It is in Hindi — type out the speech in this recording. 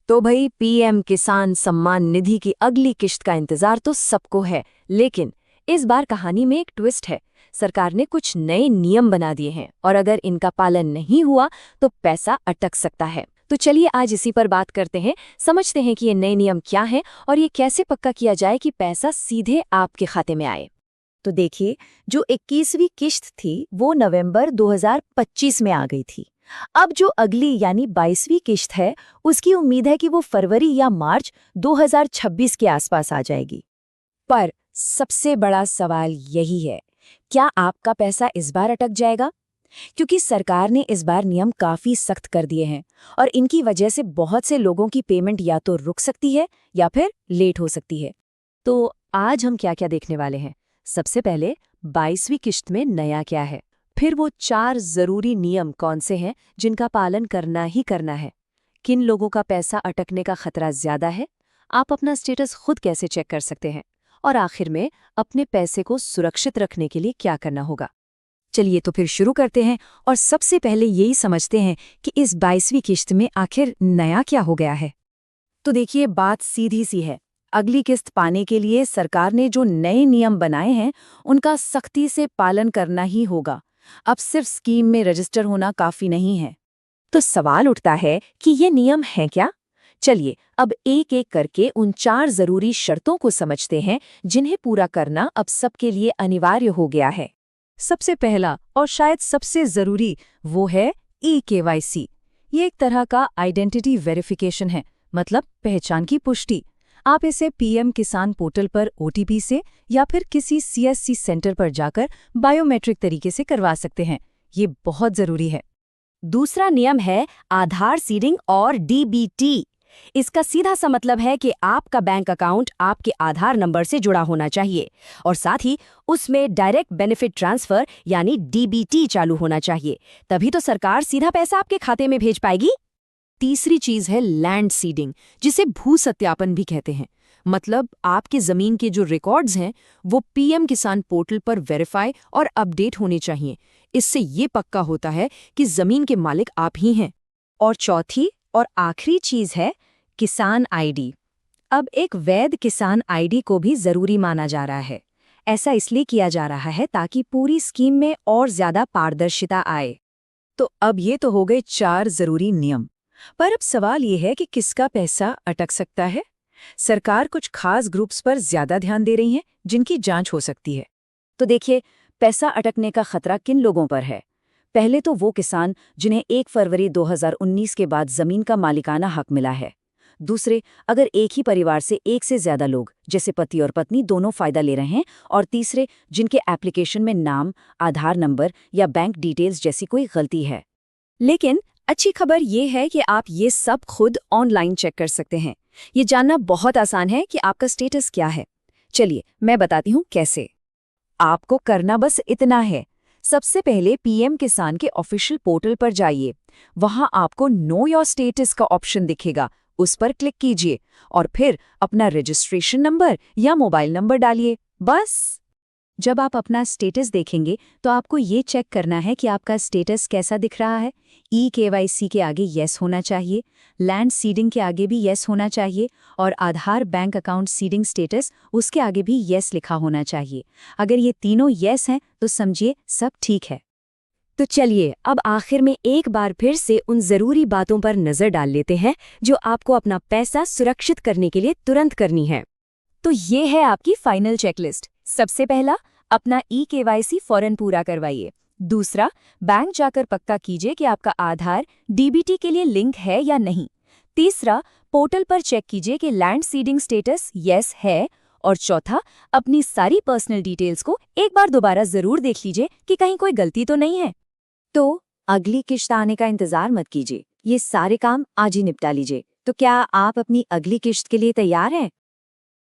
तो भाई पीएम किसान सम्मान निधि की अगली किश्त का इंतजार तो सबको है, लेकिन इस बार कहानी में एक ट्विस्ट है। सरकार ने कुछ नए नियम बना दिए हैं और अगर इनका पालन नहीं हुआ तो पैसा अटक सकता है। तो चलिए आज इसी पर बात करते हैं, समझते हैं कि ये नए नियम क्या हैं और ये कैसे पक्का किया जाए कि पैसा सीधे आपके खाते में आए। तो देखिए, जो 21वीं किश्त थी वो नवंबर 2025 में आ गई थी। अब जो अगली यानी 22वीं किश्त है, उसकी उम्मीद है कि वो फरवरी या मार्च 2026 के आसपास आ जाएगी। पर सबसे बड़ा सवाल यही है, क्या आपका पैसा इस बार अटक जाएगा? क्योंकि सरकार ने इस बार नियम काफी सख्त कर दिए हैं और इनकी वजह से बहुत से लोगों की पेमेंट या तो रुक सकती है या फिर लेट हो सकती है। तो आज हम क्या क्या देखने वाले हैं? सबसे पहले 22वीं किश्त में नया क्या है, फिर वो 4 जरूरी नियम कौन से हैं जिनका पालन करना ही करना है, किन लोगों का पैसा अटकने का खतरा ज्यादा है, आप अपना स्टेटस खुद कैसे चेक कर सकते हैं, और आखिर में अपने पैसे को सुरक्षित रखने के लिए क्या करना होगा। चलिए तो फिर शुरू करते हैं और सबसे पहले यही समझते हैं कि इस 22वीं किश्त में आखिर नया क्या हो गया है। तो देखिए, बात सीधी सी है। अगली किस्त पाने के लिए सरकार ने जो नए नियम बनाए हैं, उनका सख्ती से पालन करना ही होगा। अब सिर्फ स्कीम में रजिस्टर होना काफी नहीं है। तो सवाल उठता है कि ये नियम हैं क्या? चलिए अब एक एक करके उन 4 जरूरी शर्तों को समझते हैं जिन्हें पूरा करना अब सबके लिए अनिवार्य हो गया है। सबसे पहला और शायद सबसे जरूरी वो है eKYC। ये एक तरह का आइडेंटिटी वेरिफिकेशन है, मतलब पहचान की पुष्टि। आप इसे पीएम किसान पोर्टल पर ओटीपी से या फिर किसी सीएससी सेंटर पर जाकर बायोमेट्रिक तरीके से करवा सकते हैं। ये बहुत जरूरी है। दूसरा नियम है आधार सीडिंग और डीबीटी। इसका सीधा सा मतलब है कि आपका बैंक अकाउंट आपके आधार नंबर से जुड़ा होना चाहिए और साथ ही उसमें डायरेक्ट बेनिफिट ट्रांसफर यानी डीबीटी चालू होना चाहिए। तभी तो सरकार सीधा पैसा आपके खाते में भेज पाएगी। तीसरी चीज है लैंड सीडिंग, जिसे भू सत्यापन भी कहते हैं। मतलब आपके जमीन के जो रिकॉर्ड्स हैं वो पीएम किसान पोर्टल पर वेरीफाई और अपडेट होने चाहिए। इससे ये पक्का होता है कि जमीन के मालिक आप ही हैं। और चौथी और आखिरी चीज है किसान आईडी। अब एक वैध किसान आईडी को भी जरूरी माना जा रहा है। ऐसा इसलिए किया जा रहा है ताकि पूरी स्कीम में और ज्यादा पारदर्शिता आए। तो अब ये तो हो गए 4 जरूरी नियम, पर अब सवाल ये है कि किसका पैसा अटक सकता है। सरकार कुछ खास ग्रुप्स पर ज्यादा ध्यान दे रही है जिनकी जांच हो सकती है। तो देखिए, पैसा अटकने का खतरा किन लोगों पर है। पहले तो वो किसान जिन्हें 1 फरवरी 2019 के बाद जमीन का मालिकाना हक मिला है। दूसरे, अगर एक ही परिवार से एक से ज्यादा लोग जैसे पति और पत्नी दोनों फायदा ले रहे हैं। और तीसरे, जिनके एप्लीकेशन में नाम, आधार नंबर या बैंक डिटेल्स जैसी कोई गलती है। लेकिन अच्छी खबर ये है कि आप ये सब खुद ऑनलाइन चेक कर सकते हैं। ये जानना बहुत आसान है कि आपका स्टेटस क्या है। चलिए मैं बताती हूँ कैसे। आपको करना बस इतना है, सबसे पहले पीएम किसान के ऑफिशियल पोर्टल पर जाइए। वहां आपको नो योर स्टेटस का ऑप्शन दिखेगा, उस पर क्लिक कीजिए और फिर अपना रजिस्ट्रेशन नंबर या मोबाइल नंबर डालिए। बस जब आप अपना स्टेटस देखेंगे तो आपको ये चेक करना है कि आपका स्टेटस कैसा दिख रहा है। eKYC के आगे येस होना चाहिए, लैंड सीडिंग के आगे भी येस होना चाहिए और आधार बैंक अकाउंट सीडिंग स्टेटस उसके आगे भी येस लिखा होना चाहिए। अगर ये तीनों येस हैं तो समझिए सब ठीक है। तो चलिए अब आखिर में एक बार फिर से उन जरूरी बातों पर नजर डाल लेते हैं जो आपको अपना पैसा सुरक्षित करने के लिए तुरंत करनी है। तो ये है आपकी फाइनल चेकलिस्ट। सबसे पहला, अपना eKYC फौरन पूरा करवाइए। दूसरा, बैंक जाकर पक्का कीजिए कि आपका आधार डीबीटी के लिए लिंक है या नहीं। तीसरा, पोर्टल पर चेक कीजिए कि लैंड सीडिंग स्टेटस येस है। और चौथा, अपनी सारी पर्सनल डिटेल्स को एक बार दोबारा जरूर देख लीजिए कि कहीं कोई गलती तो नहीं है। तो अगली किश्त आने का इंतजार मत कीजिए, ये सारे काम आज ही निपटा लीजिए। तो क्या आप अपनी अगली किश्त के लिए तैयार हैं?